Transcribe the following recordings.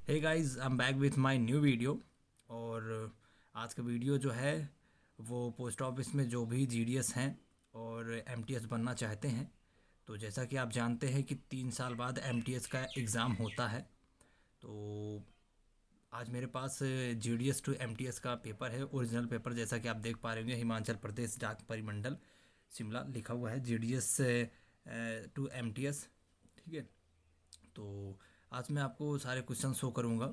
Hey guys, I am back with my new video. और आज का वीडियो जो है वो पोस्ट ऑफिस में जो भी जीडीएस हैं और एमटीएस बनना चाहते हैं, तो जैसा कि आप जानते हैं कि 3 साल बाद एमटीएस का एग्ज़ाम होता है। तो आज मेरे पास जीडीएस टू एमटीएस का पेपर है, ओरिजिनल पेपर, जैसा कि आप देख पा रहे होंगे, हिमाचल प्रदेश डाक परिमंडल शिमला लिखा हुआ है जीडीएस टू एमटीएस। ठीक है। तो आज मैं आपको सारे क्वेश्चन शो करूँगा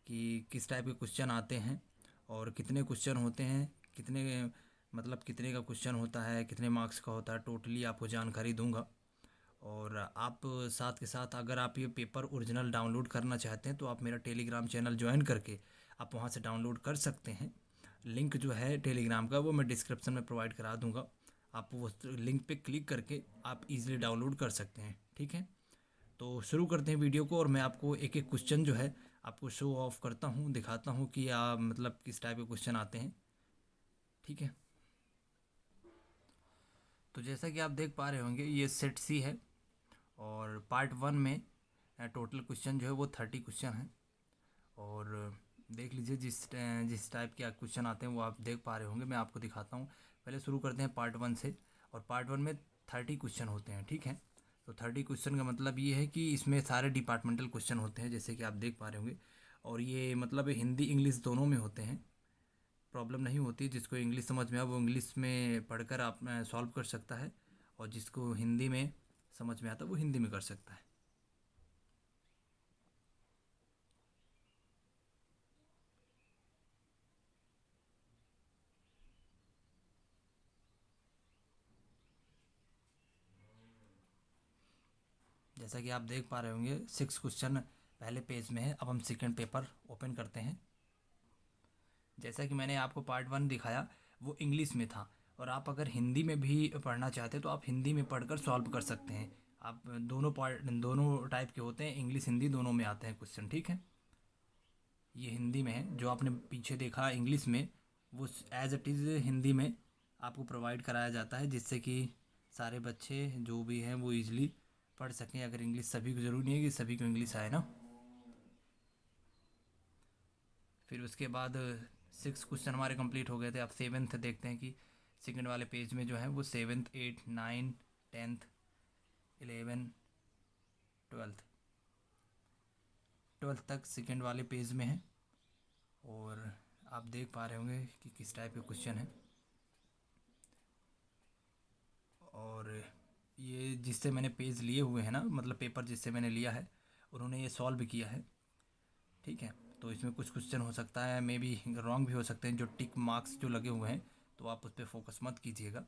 कि किस टाइप के क्वेश्चन आते हैं और कितने क्वेश्चन होते हैं, कितने मतलब कितने का क्वेश्चन होता है, कितने मार्क्स का होता है, टोटली आपको जानकारी दूंगा। और आप साथ के साथ अगर आप ये पेपर ओरिजिनल डाउनलोड करना चाहते हैं तो आप मेरा टेलीग्राम चैनल ज्वाइन करके आप वहाँ से डाउनलोड कर सकते हैं। लिंक जो है टेलीग्राम का वो मैं डिस्क्रिप्शन में प्रोवाइड करा दूंगा। आप वो लिंक पे क्लिक करके आप इजीली डाउनलोड कर सकते हैं। ठीक है। तो शुरू करते हैं वीडियो को और मैं आपको एक एक क्वेश्चन जो है आपको शो ऑफ करता हूँ, दिखाता हूँ कि आप मतलब किस टाइप के क्वेश्चन आते हैं। ठीक है। तो जैसा कि आप देख पा रहे होंगे, ये सेट सी है और पार्ट 1 में टोटल क्वेश्चन जो है वो 30 क्वेश्चन हैं। और देख लीजिए जिस टाइप के क्वेश्चन आते हैं वो आप देख पा रहे होंगे। मैं आपको दिखाता हूँ। पहले शुरू करते हैं पार्ट 1 से। और पार्ट 1 में 30 क्वेश्चन होते हैं। ठीक है। तो 30 क्वेश्चन का मतलब ये है कि इसमें सारे डिपार्टमेंटल क्वेश्चन होते हैं, जैसे कि आप देख पा रहे होंगे। और ये मतलब हिंदी इंग्लिश दोनों में होते हैं। प्रॉब्लम नहीं होती, जिसको इंग्लिश समझ में आ वो इंग्लिश में पढ़कर आप सॉल्व कर सकता है, और जिसको हिंदी में समझ में आता वो हिंदी में कर सकता है। जैसा कि आप देख पा रहे होंगे, 6 क्वेश्चन पहले पेज में है। अब हम सेकंड पेपर ओपन करते हैं। जैसा कि मैंने आपको पार्ट 1 दिखाया वो इंग्लिश में था, और आप अगर हिंदी में भी पढ़ना चाहते हैं तो आप हिंदी में पढ़कर सॉल्व कर सकते हैं। आप दोनों टाइप के होते हैं, इंग्लिश हिंदी दोनों में आते हैं क्वेश्चन। ठीक है। ये हिंदी में है, जो आपने पीछे देखा इंग्लिश में वो एज इट इज़ हिंदी में आपको प्रोवाइड कराया जाता है, जिससे कि सारे बच्चे जो भी हैं वो इजीली पढ़ सकें। अगर इंग्लिश सभी को, ज़रूरी नहीं है कि सभी को इंग्लिश आए ना। फिर उसके बाद 6 क्वेश्चन हमारे कंप्लीट हो गए थे। अब सेवन्थ देखते हैं कि सेकंड वाले पेज में जो है वो seventh, eight, nine, tenth, 11, twelfth, twelfth तक सेकंड वाले पेज में है। और आप देख पा रहे होंगे कि किस टाइप के क्वेश्चन है। और ये जिससे मैंने पेज लिए हुए हैं ना, मतलब पेपर जिससे मैंने लिया है, उन्होंने ये सॉल्व किया है। ठीक है। तो इसमें कुछ क्वेश्चन हो सकता है मे बी रॉन्ग भी हो सकते हैं, जो टिक मार्क्स जो लगे हुए हैं, तो आप उस पर फोकस मत कीजिएगा।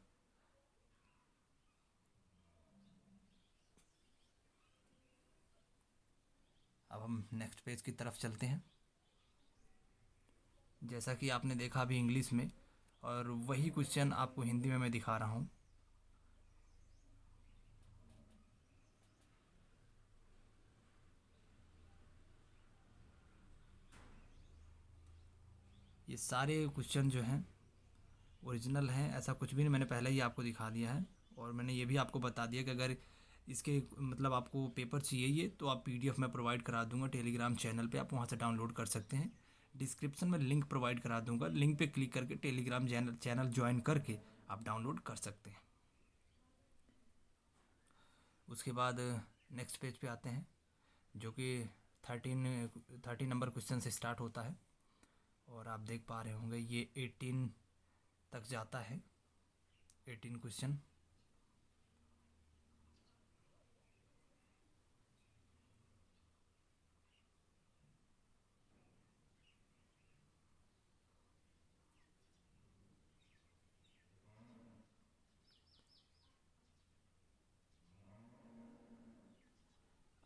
अब हम नेक्स्ट पेज की तरफ चलते हैं। जैसा कि आपने देखा अभी इंग्लिश में, और वही क्वेश्चन आपको हिंदी में मैं दिखा रहा हूँ। ये सारे क्वेश्चन जो हैं ओरिजिनल हैं, ऐसा कुछ भी नहीं, मैंने पहले ही आपको दिखा दिया है। और मैंने ये भी आपको बता दिया कि अगर इसके मतलब आपको पेपर चाहिए ये, तो आप पीडीएफ में प्रोवाइड करा दूंगा टेलीग्राम चैनल पे, आप वहाँ से डाउनलोड कर सकते हैं। डिस्क्रिप्शन में लिंक प्रोवाइड करा दूंगा, लिंक पे क्लिक करके टेलीग्राम चैनल ज्वाइन करके आप डाउनलोड कर सकते हैं। उसके बाद नेक्स्ट पेज पे आते हैं, जो कि 30 नंबर क्वेश्चन से स्टार्ट होता है। और आप देख पा रहे होंगे ये 18 तक जाता है, 18 क्वेश्चन।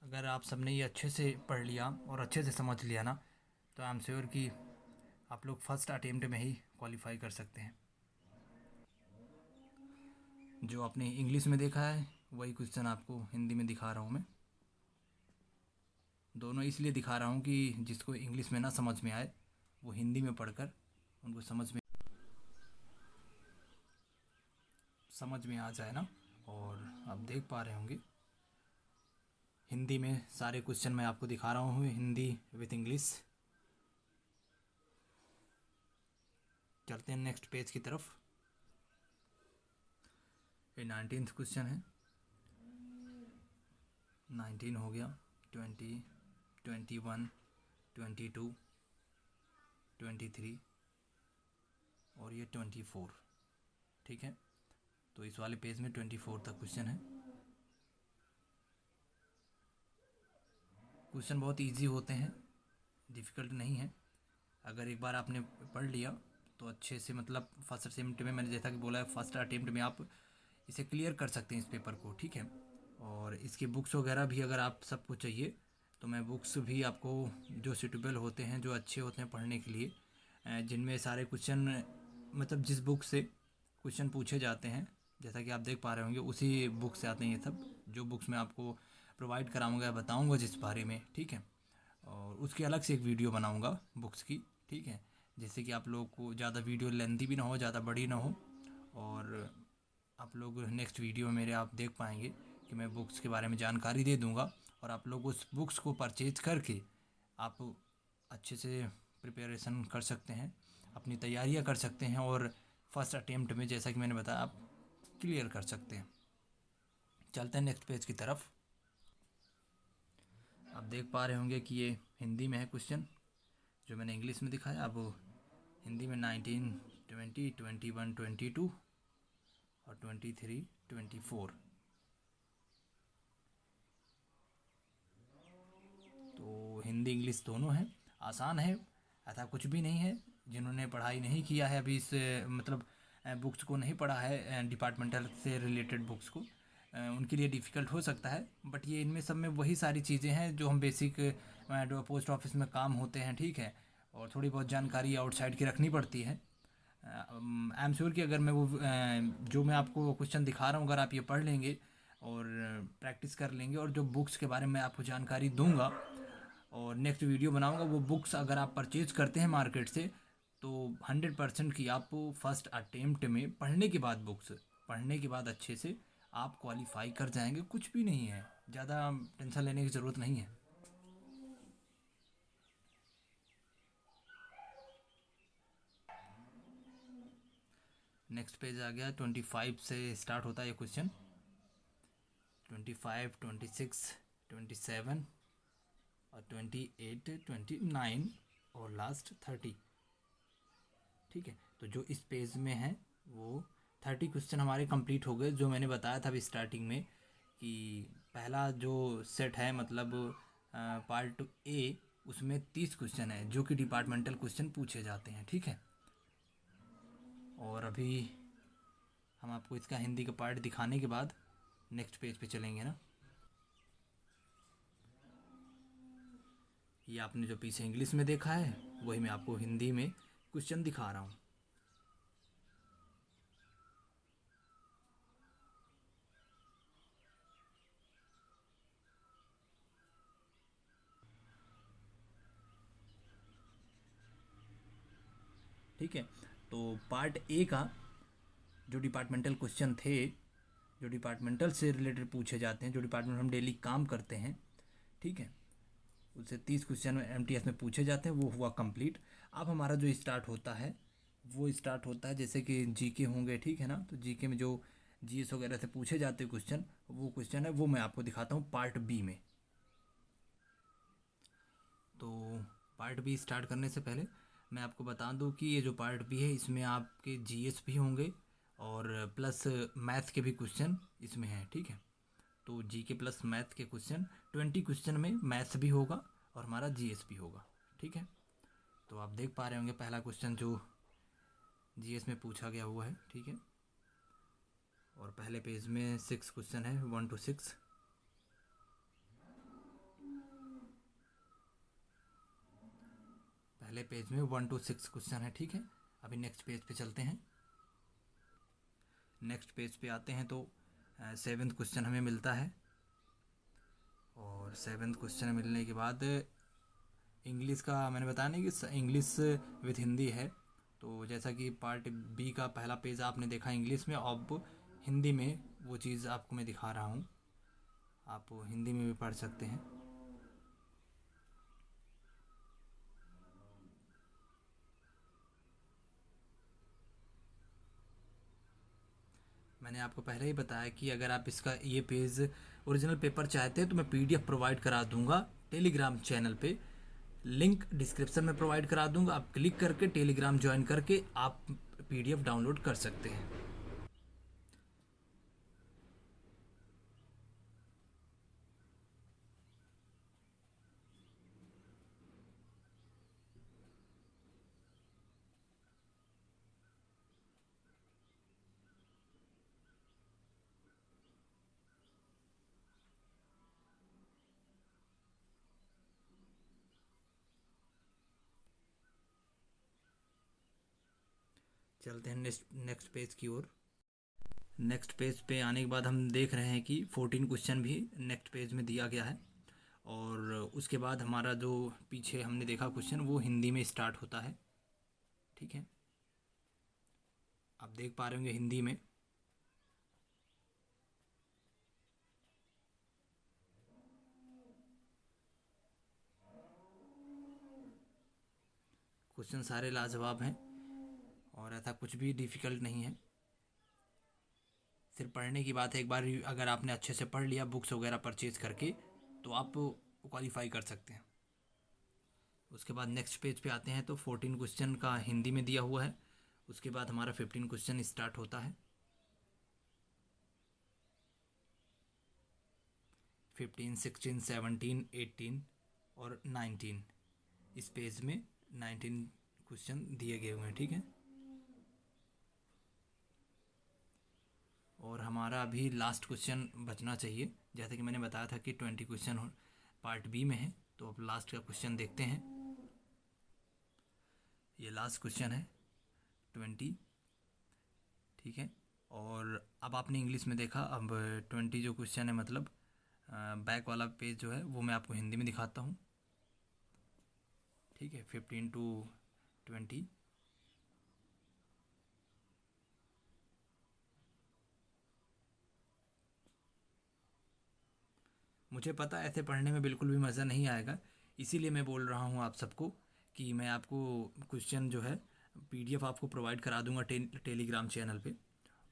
अगर आप सबने ये अच्छे से पढ़ लिया और अच्छे से समझ लिया ना, तो आई एम श्योर कि आप लोग फर्स्ट अटेम्प्ट में ही क्वालिफाई कर सकते हैं। जो आपने इंग्लिश में देखा है वही क्वेश्चन आपको हिंदी में दिखा रहा हूँ मैं। दोनों इसलिए दिखा रहा हूँ कि जिसको इंग्लिश में ना समझ में आए वो हिंदी में पढ़कर उनको समझ में आ जाए ना। और आप देख पा रहे होंगे हिंदी में सारे क्वेश्चन मैं आपको दिखा रहा हूँ, हिंदी विथ इंग्लिश। चलते हैं नेक्स्ट पेज की तरफ। ये 19th क्वेश्चन है। 19 हो गया, 20, 21, 22, 23 और ये 24। ठीक है, तो इस वाले पेज में 24 तक क्वेश्चन है। क्वेश्चन बहुत इजी होते हैं, डिफ़िकल्ट नहीं है। अगर एक बार आपने पढ़ लिया तो अच्छे से, मतलब फर्स्ट अटेम्प्ट में, मैंने जैसा कि बोला है, फर्स्ट अटेम्प्ट में आप इसे क्लियर कर सकते हैं इस पेपर को। ठीक है, और इसकी बुक्स वगैरह भी अगर आप सबको चाहिए तो मैं बुक्स भी आपको जो सूटेबल होते हैं, जो अच्छे होते हैं पढ़ने के लिए, जिनमें सारे क्वेश्चन, मतलब जिस बुक से क्वेश्चन पूछे जाते हैं, जैसा कि आप देख पा रहे होंगे उसी बुक से आते हैं ये सब। जो बुक्स मैं आपको प्रोवाइड कराऊंगा, बताऊंगा जिस बारे में, ठीक है, और उसकी अलग से एक वीडियो बनाऊंगा बुक्स की। ठीक है, जिससे कि आप लोगों को ज़्यादा वीडियो लेंथी भी ना हो, ज़्यादा बड़ी ना हो, और आप लोग नेक्स्ट वीडियो में मेरे आप देख पाएंगे कि मैं बुक्स के बारे में जानकारी दे दूंगा, और आप लोग उस बुक्स को परचेज करके आप अच्छे से प्रिपरेशन कर सकते हैं, अपनी तैयारियां कर सकते हैं, और फर्स्ट अटेम्प्ट में, जैसा कि मैंने बताया, आप क्लियर कर सकते हैं। चलते हैं नेक्स्ट पेज की तरफ। आप देख पा रहे होंगे कि ये हिंदी में है क्वेश्चन, जो मैंने इंग्लिश में दिखाया। अब हिंदी में 19, 20, 21, 22 और 23, 24। तो हिंदी इंग्लिश दोनों है, आसान है, ऐसा कुछ भी नहीं है। जिन्होंने पढ़ाई नहीं किया है अभी इस, मतलब बुक्स को नहीं पढ़ा है, डिपार्टमेंटल से रिलेटेड बुक्स को, उनके लिए डिफ़िकल्ट हो सकता है। बट ये इनमें सब में वही सारी चीज़ें हैं जो हम बेसिक पोस्ट ऑफिस में काम होते हैं। ठीक है, और थोड़ी बहुत जानकारी आउटसाइड की रखनी पड़ती है। आई एम श्योर कि अगर मैं वो जो मैं आपको क्वेश्चन दिखा रहा हूँ, अगर आप ये पढ़ लेंगे और प्रैक्टिस कर लेंगे, और जो बुक्स के बारे में आपको जानकारी दूंगा और नेक्स्ट वीडियो बनाऊंगा, वो बुक्स अगर आप परचेज करते हैं मार्केट से, तो 100% की आप फर्स्ट अटेम्प्ट में पढ़ने के बाद, बुक्स पढ़ने के बाद अच्छे से आप क्वालिफाई कर जाएंगे। कुछ भी नहीं है, ज़्यादा टेंशन लेने की ज़रूरत नहीं है। नेक्स्ट पेज आ गया, 25 से स्टार्ट होता है ये क्वेश्चन। 25, 26, 27 और 28, 29 और लास्ट 30। ठीक है, तो जो इस पेज में है वो 30 क्वेश्चन हमारे कंप्लीट हो गए। जो मैंने बताया था अभी स्टार्टिंग में कि पहला जो सेट है, मतलब पार्ट ए, उसमें 30 क्वेश्चन है जो कि डिपार्टमेंटल क्वेश्चन पूछे जाते हैं। ठीक है, और अभी हम आपको इसका हिंदी का पार्ट दिखाने के बाद नेक्स्ट पेज पे चलेंगे ना। ये आपने जो पीछे इंग्लिश में देखा है, वही मैं आपको हिंदी में क्वेश्चन दिखा रहा हूँ। ठीक है, तो पार्ट ए का जो डिपार्टमेंटल क्वेश्चन थे, जो डिपार्टमेंटल से रिलेटेड पूछे जाते हैं, जो डिपार्टमेंट हम डेली काम करते हैं, ठीक है, उससे 30 क्वेश्चन एमटीएस में पूछे जाते हैं, वो हुआ कंप्लीट। अब हमारा जो स्टार्ट होता है, वो स्टार्ट होता है जैसे कि जीके होंगे। ठीक है ना, तो जीके में जो जीएस वगैरह से पूछे जाते हैं क्वेश्चन, वो क्वेश्चन है, वो मैं आपको दिखाता हूँ पार्ट बी में। तो पार्ट बी स्टार्ट करने से पहले मैं आपको बता दूं कि ये जो पार्ट बी है, इसमें आपके जीएस भी होंगे और प्लस मैथ के भी क्वेश्चन इसमें हैं। ठीक है, तो जीके प्लस मैथ के क्वेश्चन 20 क्वेश्चन में मैथ्स भी होगा और हमारा जीएस भी होगा। ठीक है, तो आप देख पा रहे होंगे पहला क्वेश्चन जो जीएस में पूछा गया हुआ है। ठीक है, और पहले पेज में 6 क्वेश्चन है, 1 to 6। पहले पेज में 1 to 6 क्वेश्चन है। ठीक है, अभी नेक्स्ट पेज पे चलते हैं। नेक्स्ट पेज पे आते हैं तो 7th क्वेश्चन हमें मिलता है, और 7th क्वेश्चन मिलने के बाद इंग्लिश का मैंने बताया नहीं कि इंग्लिश विथ हिंदी है। तो जैसा कि पार्ट बी का पहला पेज आपने देखा इंग्लिश में, अब हिंदी में वो चीज़ आपको मैं दिखा रहा हूँ। आप हिंदी में भी पढ़ सकते हैं। मैंने आपको पहले ही बताया कि अगर आप इसका ये पेज ओरिजिनल पेपर चाहते हैं तो मैं पीडीएफ प्रोवाइड करा दूंगा टेलीग्राम चैनल पे। लिंक डिस्क्रिप्शन में प्रोवाइड करा दूंगा, आप क्लिक करके टेलीग्राम ज्वाइन करके आप पीडीएफ डाउनलोड कर सकते हैं। चलते हैं नेक्स्ट पेज की ओर। नेक्स्ट पेज पे आने के बाद हम देख रहे हैं कि 14 क्वेश्चन भी नेक्स्ट पेज में दिया गया है, और उसके बाद हमारा जो पीछे हमने देखा क्वेश्चन वो हिंदी में स्टार्ट होता है। ठीक है, आप देख पा रहे होंगे हिंदी में। क्वेश्चन सारे लाजवाब हैं और ऐसा कुछ भी डिफ़िकल्ट नहीं है, सिर्फ पढ़ने की बात है। एक बार अगर आपने अच्छे से पढ़ लिया बुक्स वगैरह परचेज करके तो आप क्वालिफाई कर सकते हैं। उसके बाद नेक्स्ट पेज पे आते हैं तो 14 क्वेश्चन का हिंदी में दिया हुआ है। उसके बाद हमारा 15 क्वेश्चन स्टार्ट होता है। 15, 16, 17, 18 और 19, इस पेज में 19 क्वेश्चन दिए गए हुए हैं। ठीक है, और हमारा अभी लास्ट क्वेश्चन बचना चाहिए। जैसे कि मैंने बताया था कि 20 क्वेश्चन पार्ट बी में है, तो अब लास्ट का क्वेश्चन देखते हैं। ये लास्ट क्वेश्चन है 20। ठीक है, और अब आपने इंग्लिश में देखा, अब 20 जो क्वेश्चन है मतलब बैक वाला पेज जो है वो मैं आपको हिंदी में दिखाता हूँ। ठीक है, 15 to 20। मुझे पता है ऐसे पढ़ने में बिल्कुल भी मज़ा नहीं आएगा, इसीलिए मैं बोल रहा हूँ आप सबको कि मैं आपको क्वेश्चन जो है पीडीएफ आपको प्रोवाइड करा दूंगा टेलीग्राम चैनल पे,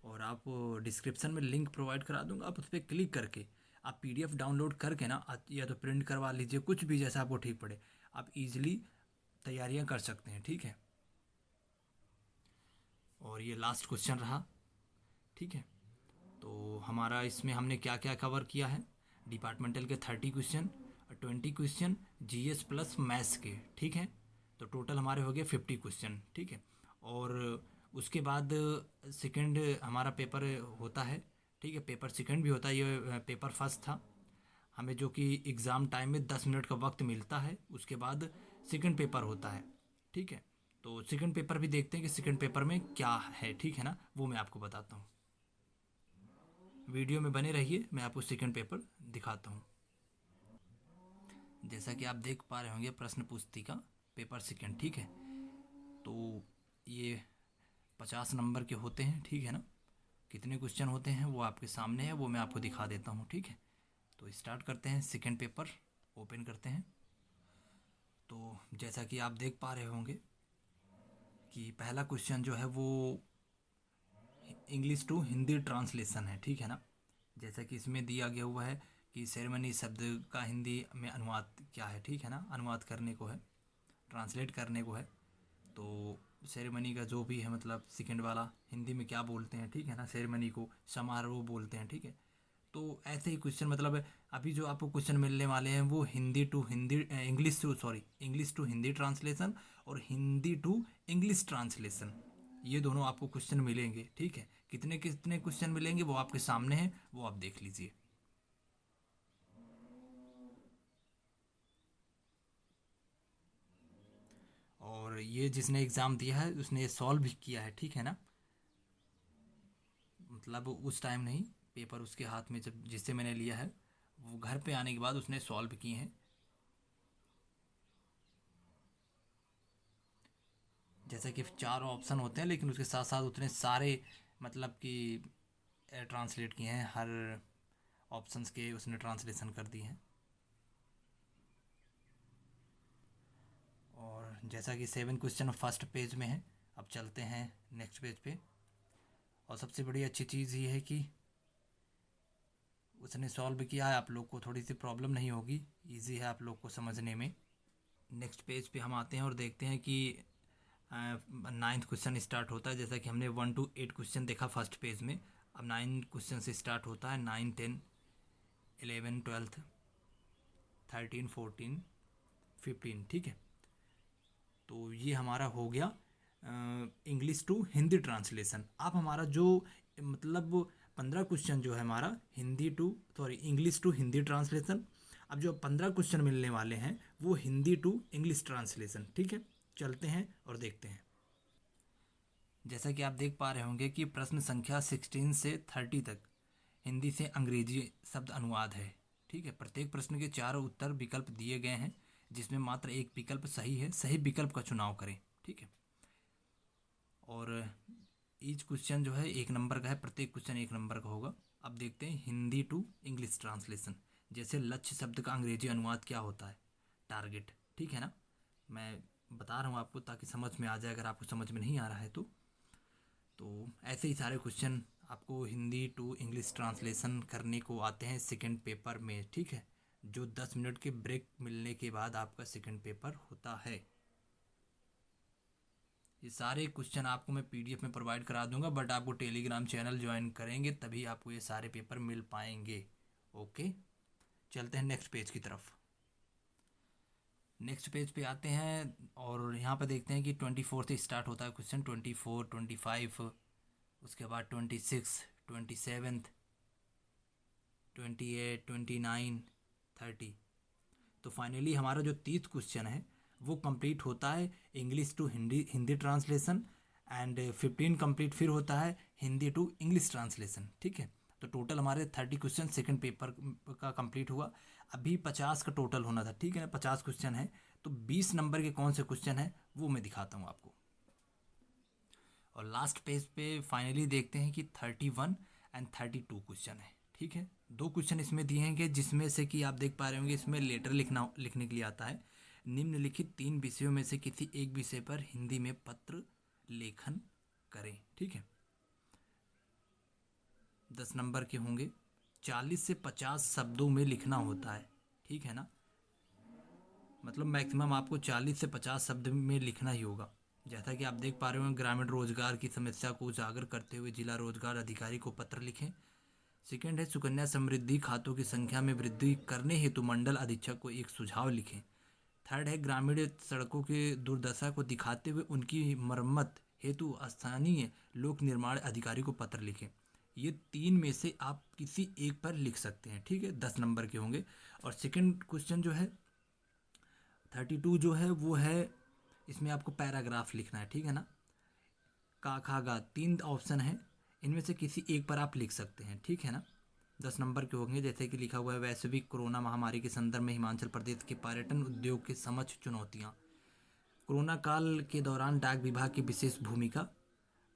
और आप डिस्क्रिप्शन में लिंक प्रोवाइड करा दूंगा। आप उस पर क्लिक करके आप पीडीएफ डाउनलोड करके ना या तो प्रिंट करवा लीजिए, कुछ भी जैसा आपको ठीक पड़े, आप इजीली तैयारियां कर सकते हैं। ठीक है, और ये लास्ट क्वेश्चन रहा। ठीक है, तो हमारा इसमें हमने क्या क्या कवर किया है, डिपार्टमेंटल के 30 question, 20 question GS plus maths के। ठीक है, तो टोटल हमारे हो गए 50 क्वेश्चन। ठीक है, और उसके बाद सेकंड हमारा पेपर होता है। ठीक है, पेपर सेकंड भी होता है, ये पेपर फर्स्ट था। हमें जो कि एग्ज़ाम टाइम में 10 मिनट का वक्त मिलता है, उसके बाद सेकंड पेपर होता है। ठीक है, तो सेकंड पेपर भी देखते हैं कि सेकंड पेपर में क्या है। ठीक है ना, वो मैं आपको बताता हूँ। वीडियो में बने रहिए, मैं आपको सेकंड पेपर दिखाता हूँ। जैसा कि आप देख पा रहे होंगे प्रश्न पुस्तिका पेपर सेकंड। ठीक है, तो ये 50 नंबर के होते हैं। ठीक है ना, कितने क्वेश्चन होते हैं वो आपके सामने है, वो मैं आपको दिखा देता हूँ। ठीक है, तो स्टार्ट करते हैं, सेकंड पेपर ओपन करते हैं। तो जैसा कि आप देख पा रहे होंगे कि पहला क्वेश्चन जो है वो इंग्लिश टू हिंदी ट्रांसलेशन है। ठीक है ना, जैसा कि इसमें दिया गया हुआ है कि सेरेमनी शब्द का हिंदी में अनुवाद क्या है। ठीक है ना, अनुवाद करने को है, ट्रांसलेट करने को है। तो सेरेमनी का जो भी है मतलब सेकंड वाला हिंदी में क्या बोलते हैं। ठीक है ना, सेरेमनी को समारोह बोलते हैं। ठीक है, तो ऐसे ही क्वेश्चन मतलब अभी जो आपको क्वेश्चन मिलने वाले हैं वो Hindi to Hindi English to Hindi translation और हिंदी टू इंग्लिश ट्रांसलेशन, ये दोनों आपको क्वेश्चन मिलेंगे। ठीक है, कितने कितने क्वेश्चन मिलेंगे वो आपके सामने है, वो आप देख लीजिए। और ये जिसने एग्ज़ाम दिया है उसने ये सॉल्व भी किया है। ठीक है ना, मतलब उस टाइम नहीं, पेपर उसके हाथ में जब जिससे मैंने लिया है वो घर पे आने के बाद उसने सॉल्व किए हैं। जैसे कि 4 ऑप्शन होते हैं लेकिन उसके साथ साथ उतने सारे मतलब कि ट्रांसलेट किए हैं, हर ऑप्शंस के उसने ट्रांसलेशन कर दी हैं। और जैसा कि 7 क्वेश्चन फर्स्ट पेज में है, अब चलते हैं नेक्स्ट पेज पे। और सबसे बड़ी अच्छी चीज़ ये है कि उसने सॉल्व किया है, आप लोग को थोड़ी सी प्रॉब्लम नहीं होगी, इजी है आप लोग को समझने में। नेक्स्ट पेज पे हम आते हैं और देखते हैं कि 9th क्वेश्चन स्टार्ट होता है। जैसा कि हमने 1 to 8 क्वेश्चन देखा फर्स्ट पेज में, अब 9 क्वेश्चन से स्टार्ट होता है। 9, 10, 11, 12, 13, 14, 15, ठीक है। तो ये हमारा हो गया इंग्लिश टू हिंदी ट्रांसलेशन। अब हमारा जो मतलब 15 क्वेश्चन जो है हमारा इंग्लिश टू हिंदी ट्रांसलेशन। अब जो 15 क्वेश्चन मिलने वाले हैं वो हिंदी टू इंग्लिश ट्रांसलेशन, ठीक है। चलते हैं और देखते हैं। जैसा कि आप देख पा रहे होंगे कि प्रश्न संख्या 16 से 30 तक हिंदी से अंग्रेजी शब्द अनुवाद है, ठीक है। प्रत्येक प्रश्न के 4 उत्तर विकल्प दिए गए हैं, जिसमें मात्र एक विकल्प सही है। सही विकल्प का चुनाव करें, ठीक है। और ईच क्वेश्चन जो है 1 नंबर का है, प्रत्येक क्वेश्चन 1 नंबर का होगा। अब देखते हैं हिंदी टू इंग्लिश ट्रांसलेशन। जैसे लक्ष्य शब्द का अंग्रेजी अनुवाद क्या होता है? टारगेट, ठीक है ना। मैं बता रहा हूँ आपको ताकि समझ में आ जाए, अगर आपको समझ में नहीं आ रहा है तो ऐसे ही सारे क्वेश्चन आपको हिंदी टू इंग्लिश ट्रांसलेशन करने को आते हैं सेकंड पेपर में, ठीक है। जो 10 मिनट के ब्रेक मिलने के बाद आपका सेकंड पेपर होता है। ये सारे क्वेश्चन आपको मैं पीडीएफ में प्रोवाइड करा दूंगा, बट आपको टेलीग्राम चैनल ज्वाइन करेंगे तभी आपको ये सारे पेपर मिल पाएंगे। ओके, चलते हैं नेक्स्ट पेज की तरफ। नेक्स्ट पेज पे आते हैं और यहाँ पे देखते हैं कि 24 से स्टार्ट होता है क्वेश्चन। 24, 25, उसके बाद 26, 27, 28, 29, 30। तो फाइनली हमारा जो 30 क्वेश्चन है वो कंप्लीट होता है English to Hindi translation, and 15 complete फिर होता है हिंदी टू इंग्लिश ट्रांसलेशन, ठीक है। तो टोटल हमारे 30 क्वेश्चन सेकंड पेपर का कंप्लीट हुआ। अभी 50 का टोटल होना था, ठीक है ना। 50 क्वेश्चन है तो 20 नंबर के कौन से क्वेश्चन है वो मैं दिखाता हूँ आपको। और लास्ट पेज पे फाइनली देखते हैं कि 31 एंड 32 क्वेश्चन है, ठीक है। 2 क्वेश्चन इसमें दिए हैं जिसमें से कि आप देख पा रहे होंगे इसमें लेटर लिखने के लिए आता है। निम्नलिखित 3 विषयों में से किसी एक विषय पर हिंदी में पत्र लेखन करें, ठीक है। 10 नंबर के होंगे, 40 से 50 शब्दों में लिखना होता है, ठीक है ना। मतलब मैक्सिमम आपको 40 से 50 शब्द में लिखना ही होगा। जैसा कि आप देख पा रहे हो, ग्रामीण रोजगार की समस्या को उजागर करते हुए जिला रोजगार अधिकारी को पत्र लिखें। सेकेंड है सुकन्या समृद्धि खातों की संख्या में वृद्धि करने हेतु मंडल अधीक्षक को एक सुझाव लिखें। थर्ड है ग्रामीण सड़कों की दुर्दशा को दिखाते हुए उनकी मरम्मत हेतु स्थानीय लोक निर्माण अधिकारी को पत्र लिखें। ये 3 में से आप किसी एक पर लिख सकते हैं, ठीक है। 10 नंबर के होंगे। और सेकंड क्वेश्चन जो है 32 जो है वो है, इसमें आपको पैराग्राफ लिखना है, ठीक है ना। का खा गा 3 ऑप्शन है, इनमें से किसी एक पर आप लिख सकते हैं, ठीक है ना। 10 नंबर के होंगे। जैसे कि लिखा हुआ है वैश्विक कोरोना महामारी के संदर्भ में हिमाचल प्रदेश के पर्यटन उद्योग के समक्ष चुनौतियाँ, कोरोना काल के दौरान डाक विभाग की विशेष भूमिका,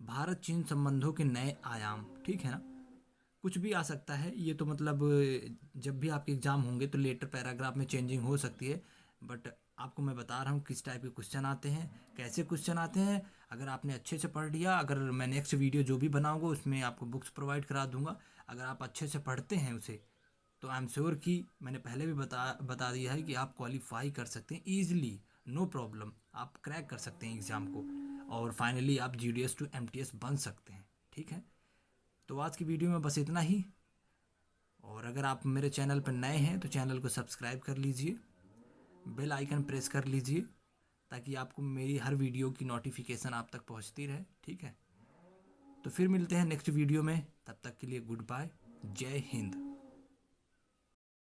भारत चीन संबंधों के नए आयाम, ठीक है ना। कुछ भी आ सकता है ये तो, मतलब जब भी आपके एग्ज़ाम होंगे तो लेटर पैराग्राफ में चेंजिंग हो सकती है, बट आपको मैं बता रहा हूँ किस टाइप के क्वेश्चन आते हैं, कैसे क्वेश्चन आते हैं। अगर आपने अच्छे से पढ़ लिया, अगर मैं नेक्स्ट वीडियो जो भी बनाऊँगा उसमें आपको बुक्स प्रोवाइड करा दूँगा, अगर आप अच्छे से पढ़ते हैं उसे तो आई एम श्योर कि मैंने पहले भी बता दिया है कि आप क्वालिफाई कर सकते हैं ईजिली, नो प्रॉब्लम, आप क्रैक कर सकते हैं एग्ज़ाम को, और फाइनली आप GDS टू MTS बन सकते हैं, ठीक है। तो आज की वीडियो में बस इतना ही। और अगर आप मेरे चैनल पर नए हैं तो चैनल को सब्सक्राइब कर लीजिए, बेल आइकन प्रेस कर लीजिए ताकि आपको मेरी हर वीडियो की नोटिफिकेशन आप तक पहुंचती रहे, ठीक है। तो फिर मिलते हैं नेक्स्ट वीडियो में, तब तक के लिए गुड बाय, जय हिंद।